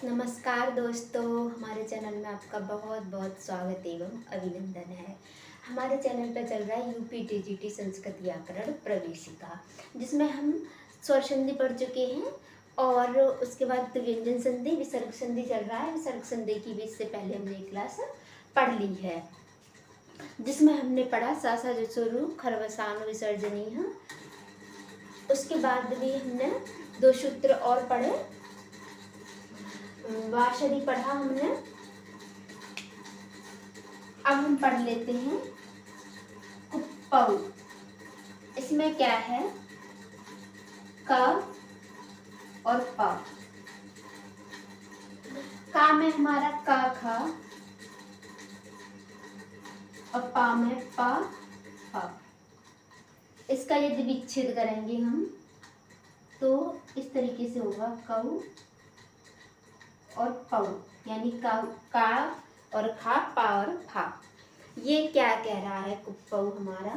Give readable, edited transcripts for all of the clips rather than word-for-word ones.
नमस्कार दोस्तों, हमारे चैनल में आपका बहुत बहुत स्वागत एवं अभिनंदन है। हमारे चैनल पर चल रहा है यूपी टीजीटी संस्कृत व्याकरण प्रवेशिका, जिसमें हम स्वर संधि पढ़ चुके हैं और उसके बाद व्यंजन संधि, विसर्ग संधि चल रहा है। विसर्ग संधि की भी इससे पहले हमने एक क्लास पढ़ ली है, जिसमें हमने पढ़ा सासा जसोरु खरवसान विसर्जनीय। उसके बाद भी हमने दो सूत्र और पढ़े, वाशरी पढ़ा हमने। अब हम पढ़ लेते हैं कुप्पऊ। इसमें क्या है, क और प। का में हमारा का खा और पा में पा पा। इसका यदि विच्छेद करेंगे हम तो इस तरीके से होगा कऊ और पऊ, यानी का और खा, पा और फा। ये क्या कह रहा है कुप्पऊ हमारा,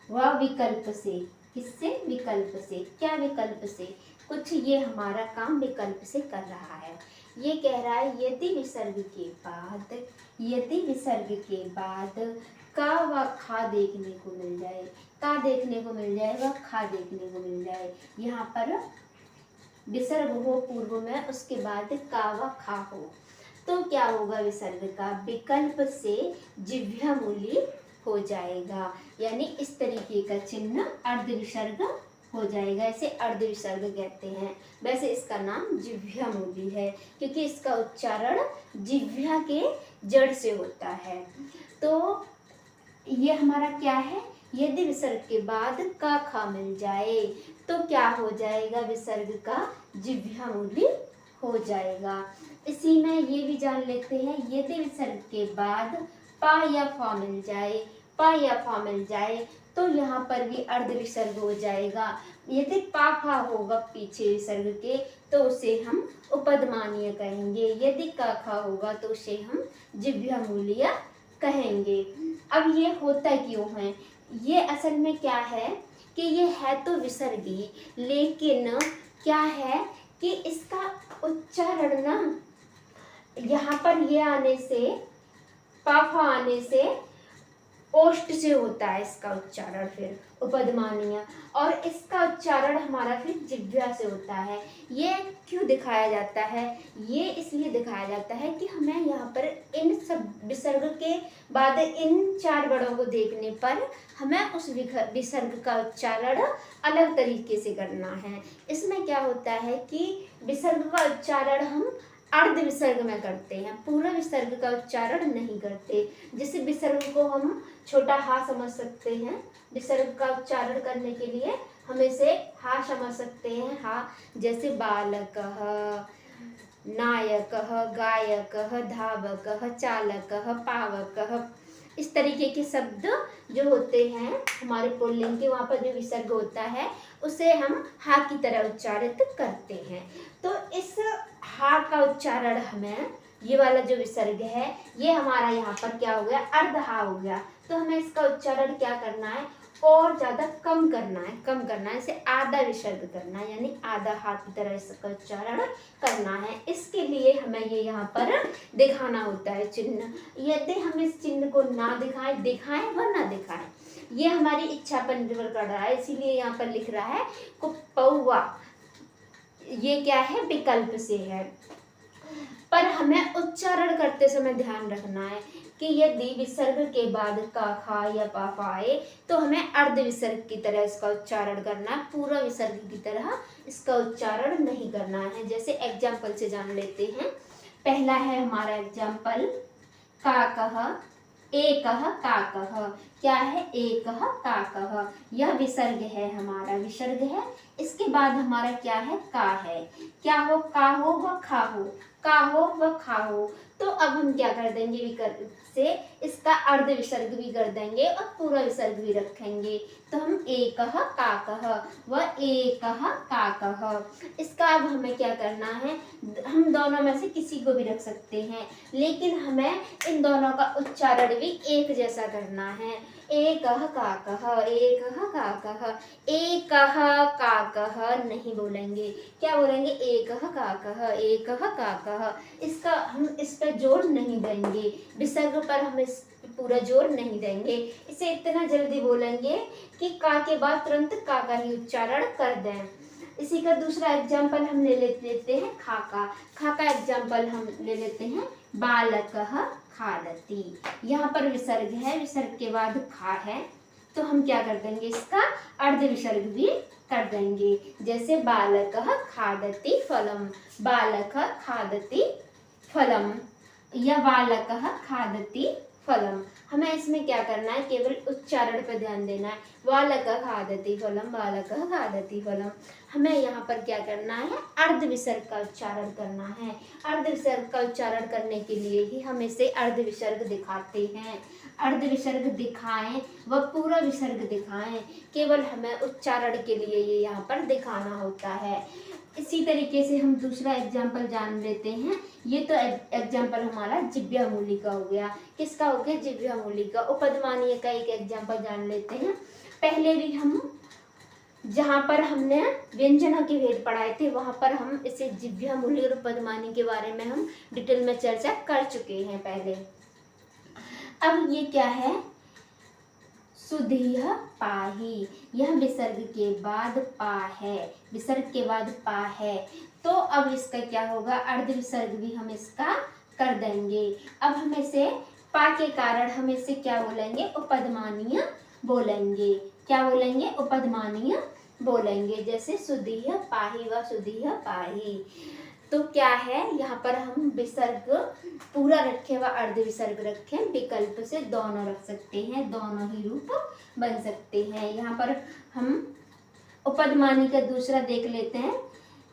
वह विकल्प से। किससे? विकल्प से। क्या विकल्प से? कुछ ये हमारा काम विकल्प से कर रहा है। ये कह रहा है यदि विसर्ग के बाद का व खा देखने को मिल जाए, का देखने को मिल जाए व खा देखने को मिल जाए। यहाँ पर विसर्ग हो पूर्व में, उसके बाद का व खा हो, तो क्या होगा? विसर्ग का विकल्प से जिह्वामूली हो जाएगा, यानी इस तरीके का चिन्ह अर्ध विसर्ग हो जाएगा। इसे अर्ध विसर्ग कहते हैं। वैसे इसका नाम जिह्वामूली है, क्योंकि इसका उच्चारण जिह्वा के जड़ से होता है। तो ये हमारा क्या है, यदि विसर्ग के बाद का खा मिल जाए तो क्या हो जाएगा? विसर्ग का जिह्वामूली हो जाएगा। इसी में ये भी जान लेते हैं, यदि विसर्ग के बाद पा या फा मिल जाए, पा या फा मिल जाए तो यहाँ पर भी अर्ध विसर्ग हो जाएगा। यदि पा फा होगा पीछे विसर्ग के तो उसे हम उपदमानीय कहेंगे, यदि का खा होगा तो उसे हम जिह्वामूलीय कहेंगे। अब ये होता क्यों है? ये असल में क्या है कि ये है तो विसर्गी, लेकिन क्या है कि इसका उच्चारण ना यहाँ पर ये आने से, पाफा आने से ओष्ठ से होता है इसका उच्चारण, फिर उपदमानीय, और इसका उच्चारण हमारा फिर जिह्वा से होता है। ये क्यों दिखाया जाता है? ये इसलिए दिखाया जाता है कि हमें यहाँ पर इन सब विसर्ग के बाद इन चार वर्णों को देखने पर हमें उस विसर्ग का उच्चारण अलग तरीके से करना है। इसमें क्या होता है कि विसर्ग का उच्चारण हम अर्ध विसर्ग में करते हैं, पूरा विसर्ग का उच्चारण नहीं करते। जैसे विसर्ग को हम छोटा हा समझ सकते हैं, विसर्ग का उच्चारण करने के लिए हम इसे हा समझ सकते हैं। हा जैसे बालकः, नायकः, गायकः, धावकः, चालकः, पावकः, इस तरीके के शब्द जो होते हैं हमारे पुल्लिंग के, वहाँ पर जो विसर्ग होता है उसे हम हा की तरह उच्चारित करते हैं। तो इस हा का उच्चारण हमें, ये वाला जो विसर्ग है ये हमारा यहाँ पर क्या हो गया? अर्ध हा हो गया। तो हमें इसका उच्चारण क्या करना है? और ज़्यादा कम करना है, कम करना है, इसे आधा विसर्ग करना है, यानी आधा हा की तरह इसका उच्चारण करना है। इसके लिए हमें ये यहाँ पर दिखाना होता है चिन्ह। यदि हम इस चिन्ह को ना दिखाएं व ना दिखाएं, ये हमारी इच्छा पर निर्भर कर रहा है। इसीलिए यहाँ पर लिख रहा है कुप्पौवा। ये क्या है? विकल्प से है। पर हमें उच्चारण करते समय ध्यान रखना है कि यदि विसर्ग के बाद का खा या पा फा आए तो हमें अर्ध विसर्ग की तरह इसका उच्चारण करना है, पूरा विसर्ग की तरह इसका उच्चारण नहीं करना है। जैसे एग्जाम्पल से जान लेते हैं। पहला है हमारा एग्जाम्पल, काकः, एकः काकः। क्या है? एकः काकः। यह विसर्ग है, हमारा विसर्ग है। इसके बाद हमारा क्या है? का है। क्या हो? का हो व खा हो, का हो व खा हो। तो अब हम क्या कर देंगे? विकल्प से इसका अर्ध विसर्ग भी कर देंगे और पूरा विसर्ग भी रखेंगे। तो हम एकः काकः व एकः काकः। इसका अब हमें क्या करना है? हम दोनों में से किसी को भी रख सकते हैं, लेकिन हमें इन दोनों का उच्चारण भी एक जैसा करना है। एकः काकः, एकः काकः, एकः काकः। काकः नहीं बोलेंगे। क्या बोलेंगे? एकः काकः, एकः काकः। इसका हम इस पर जोर नहीं देंगे, विसर्ग पर हम इस पूरा जोर नहीं देंगे। इसे इतना जल्दी बोलेंगे कि का के बाद तुरंत का का ही उच्चारण कर दें। इसी का दूसरा एग्जाम्पल हम ले लेते हैं खाका। खाका एग्जाम्पल हम ले लेते हैं बालकः खादति। यहाँ पर विसर्ग है, विसर्ग के बाद खा है, तो हम क्या कर देंगे? इसका अर्ध विसर्ग भी कर देंगे। जैसे बालकः खादति फलम, बालकः खादति फलम या बालकः खादति फलम। हमें इसमें क्या करना है? केवल उच्चारण पर ध्यान देना है। बालकः खादति फलम, बालकः खादति फलम। हमें यहाँ पर क्या करना है? अर्ध विसर्ग का उच्चारण करना है। अर्ध विसर्ग का उच्चारण करने के लिए ही हम इसे अर्ध विसर्ग दिखाते हैं। अर्ध विसर्ग दिखाएं व पूरा विसर्ग दिखाएं, केवल हमें उच्चारण के लिए ये यहाँ पर दिखाना होता है। इसी तरीके से हम दूसरा एग्जाम्पल जान लेते हैं। ये तो एग्जाम्पल हमारा जिह्वामूली का हो गया। किसका हो गया? जिह्वामूली का। उपपदमानीय का एक एग्जाम्पल जान लेते हैं। पहले भी हम जहाँ पर हमने व्यंजनों के भेद पढ़ाए थे, वहाँ पर हम इसे जिह्वामूली और उपपदमानी के बारे में हम डिटेल में चर्चा कर चुके हैं पहले। अब ये क्या है? सुधीह पाही। यह विसर्ग के बाद पा है, विसर्ग के बाद पा है, तो अब इसका क्या होगा? अर्ध विसर्ग भी हम इसका कर देंगे। अब हम इसे पा के कारण हम इसे क्या बोलेंगे? उपपदमानीय बोलेंगे। क्या बोलेंगे? उपपदमानीय बोलेंगे। जैसे सुधीह पाही व सुधीह पाही। तो क्या है? यहाँ पर हम विसर्ग पूरा रखें व अर्ध विसर्ग रखें, विकल्प से दोनों रख सकते हैं, दोनों ही रूप बन सकते हैं। यहाँ पर हम उपपदमानी का दूसरा देख लेते हैं।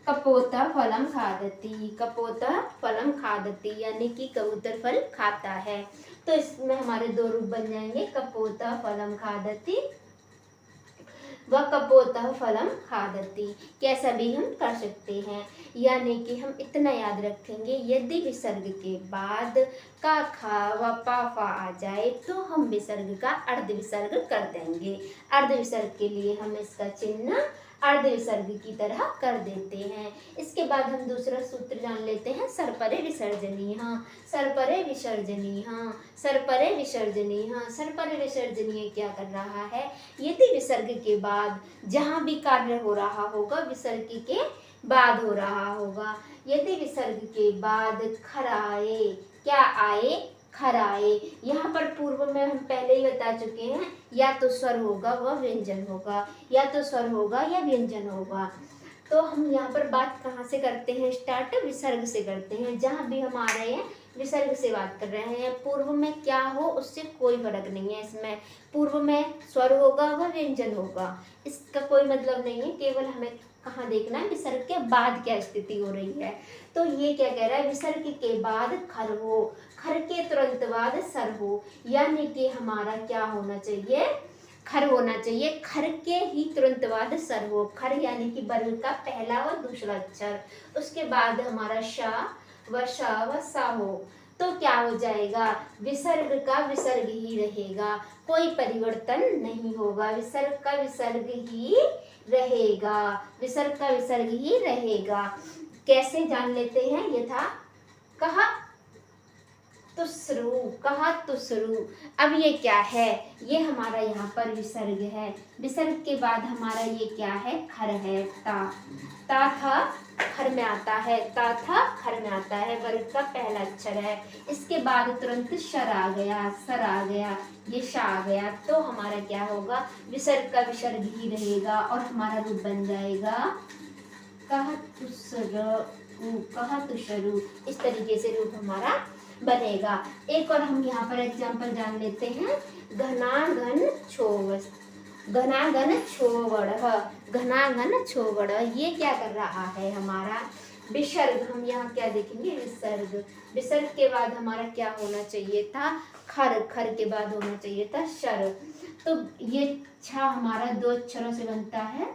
कपोतः फलम खादति, कपोतः फलम खादति यानी कि कबूतर फल खाता है। तो इसमें हमारे दो रूप बन जाएंगे, कपोतः फलम खादति व कपोतः फलम खादति। कैसा भी हम कर सकते हैं, यानी कि हम इतना याद रखेंगे, यदि विसर्ग के बाद का खा व पा फा आ जाए तो हम विसर्ग का अर्ध विसर्ग कर देंगे। अर्ध विसर्ग के लिए हम इसका चिन्ह अर्ध विसर्ग की तरह कर देते हैं। इसके बाद हम दूसरा सूत्र जान लेते हैं, सरपरे विसर्जनीय। सरपरे विसर्जनीय, सरपरे विसर्जनीय। सरपरे विसर्जनीय क्या कर रहा है? यदि विसर्ग के बाद जहाँ भी कार्य हो रहा होगा विसर्ग के बाद हो रहा होगा। यदि विसर्ग के बाद खराए, क्या आए? खराए। यहाँ पर पूर्व में हम पहले ही बता चुके हैं, या तो स्वर होगा व व्यंजन होगा, या तो स्वर होगा या व्यंजन होगा। तो हम यहाँ पर बात कहाँ से करते हैं? स्टार्ट विसर्ग से करते हैं। जहाँ भी हम आ रहे हैं विसर्ग से बात कर रहे हैं। पूर्व में क्या हो उससे कोई फर्क नहीं है। इसमें पूर्व में स्वर होगा व व्यंजन होगा, इसका कोई मतलब नहीं है। केवल हमें कहाँ देखना है? विसर्ग के बाद क्या स्थिति हो रही है। तो ये क्या कह रहा है? विसर्ग के बाद खर हो, खर के तुरंत बाद सर हो, यानी कि हमारा क्या होना चाहिए? खर होना चाहिए। खर के ही तुरंत बाद सर हो। खर यानी कि वर्ग का पहला व दूसरा अक्षर, उसके बाद हमारा शा व शा व सा हो, तो क्या हो जाएगा? विसर्ग का विसर्ग ही रहेगा, कोई परिवर्तन नहीं होगा। विसर्ग का विसर्ग ही रहेगा, विसर्ग का विसर्ग ही रहेगा। कैसे जान लेते हैं? यथा कहा तुसरु, कहा तुसरु। अब ये क्या है? ये हमारा यहाँ पर विसर्ग है। विसर्ग के बाद हमारा ये क्या है? खर है। ता था खर में आता है, ता था खर में आता है, वर्ग का पहला अक्षर है। इसके बाद तुरंत शर आ गया, सर आ गया, ये शा आ गया, तो हमारा क्या होगा? विसर्ग का विसर्ग ही रहेगा और हमारा रूप बन जाएगा कहा तुसरु, कहा तुसरु। इस तरीके से रूप हमारा बनेगा। एक और हम यहाँ पर एग्जाम्पल जान लेते हैं, घनाघन छोव, घनाघन छोवड़, घनाघन छोवड़। ये क्या कर रहा है? हमारा विसर्ग। हम यहाँ क्या देखेंगे? विसर्ग। विसर्ग के बाद हमारा क्या होना चाहिए था? खर। खर के बाद होना चाहिए था शर। तो ये छा हमारा दो अक्षरों से बनता है,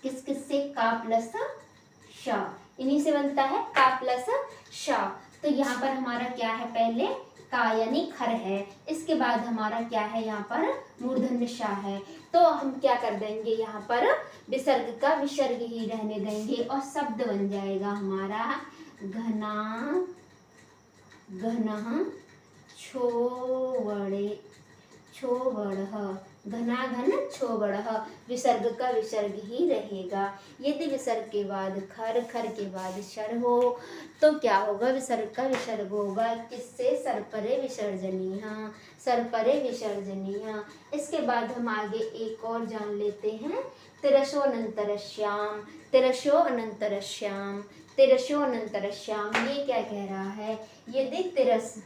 किस किस से? का प्लस शा, इन्हीं से बनता है, का प्लस शा। तो यहाँ पर हमारा क्या है? पहले का यानी खर है। इसके बाद हमारा क्या है यहाँ पर मूर्धन्य श है। तो हम क्या कर देंगे यहाँ पर विसर्ग का विसर्ग ही रहने देंगे और शब्द बन जाएगा हमारा घना घनः छोवड़े छोवड़ः, घना घन छोवड़ः, विसर्ग का विसर्ग ही रहेगा। यदि विसर्ग के बाद खर, खर के बाद शर हो तो क्या होगा, विसर्ग का विसर्ग होगा। किससे, सरपरे विसर्जनीय, सरपरे विसर्जनीय। इसके बाद हम आगे एक और जान लेते हैं, तिरशो अनंतरश्याम, तिरशो अनंतरश्याम, तिरशो अनंतरश्याम। ये क्या कह रहा है, यदि तिरस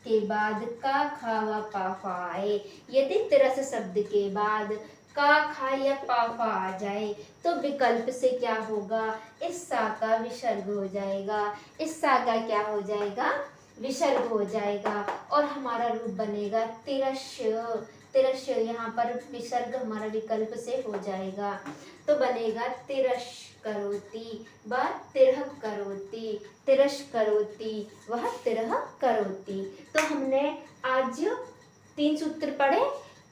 के बाद का खा व पा फा आए, यदि तिरस शब्द के बाद का खा या पा फा आ जाए तो विकल्प से क्या होगा, इस सा का विसर्ग हो जाएगा, इस सा का क्या हो जाएगा, विसर्ग हो जाएगा और हमारा रूप बनेगा तिरश्य। तिरश्य, यहाँ पर विसर्ग हमारा विकल्प से हो जाएगा तो बनेगा तिरश करोति व तिरह करोति, तिरश करोति वह तिरह करोति। तो हमने आज 3 सूत्र पढ़े।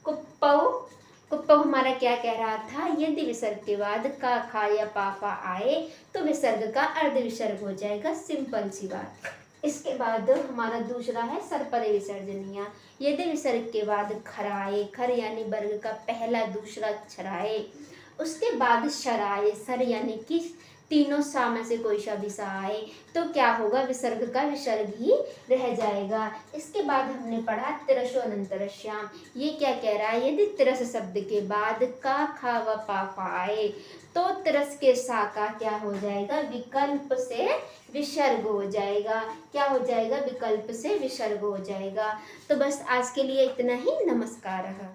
कुप्पौ, कुप्पौ हमारा क्या कह रहा था, यदि विसर्ग के बाद का खा या पा फा आए तो विसर्ग का अर्ध विसर्ग हो जाएगा, सिंपल सी बात। इसके बाद हमारा दूसरा है सरपरे विसर्जनीय। यदि विसर्ग के बाद खर आए, खर यानी वर्ग का पहला दूसरा अक्षर आए, उसके बाद शर आए, सर यानी कि तीनों सा में से कोई सा भी सा आए तो क्या होगा, विसर्ग का विसर्ग ही रह जाएगा। इसके बाद हमने पढ़ा तिरशो अनंतरश्याम। ये क्या कह रहा है, यदि तिरस शब्द के बाद का खा व पा फा आए तो तिरस के सा का क्या हो जाएगा, विकल्प से विसर्ग हो जाएगा। क्या हो जाएगा, विकल्प से विसर्ग हो जाएगा। तो बस आज के लिए इतना ही। नमस्कार।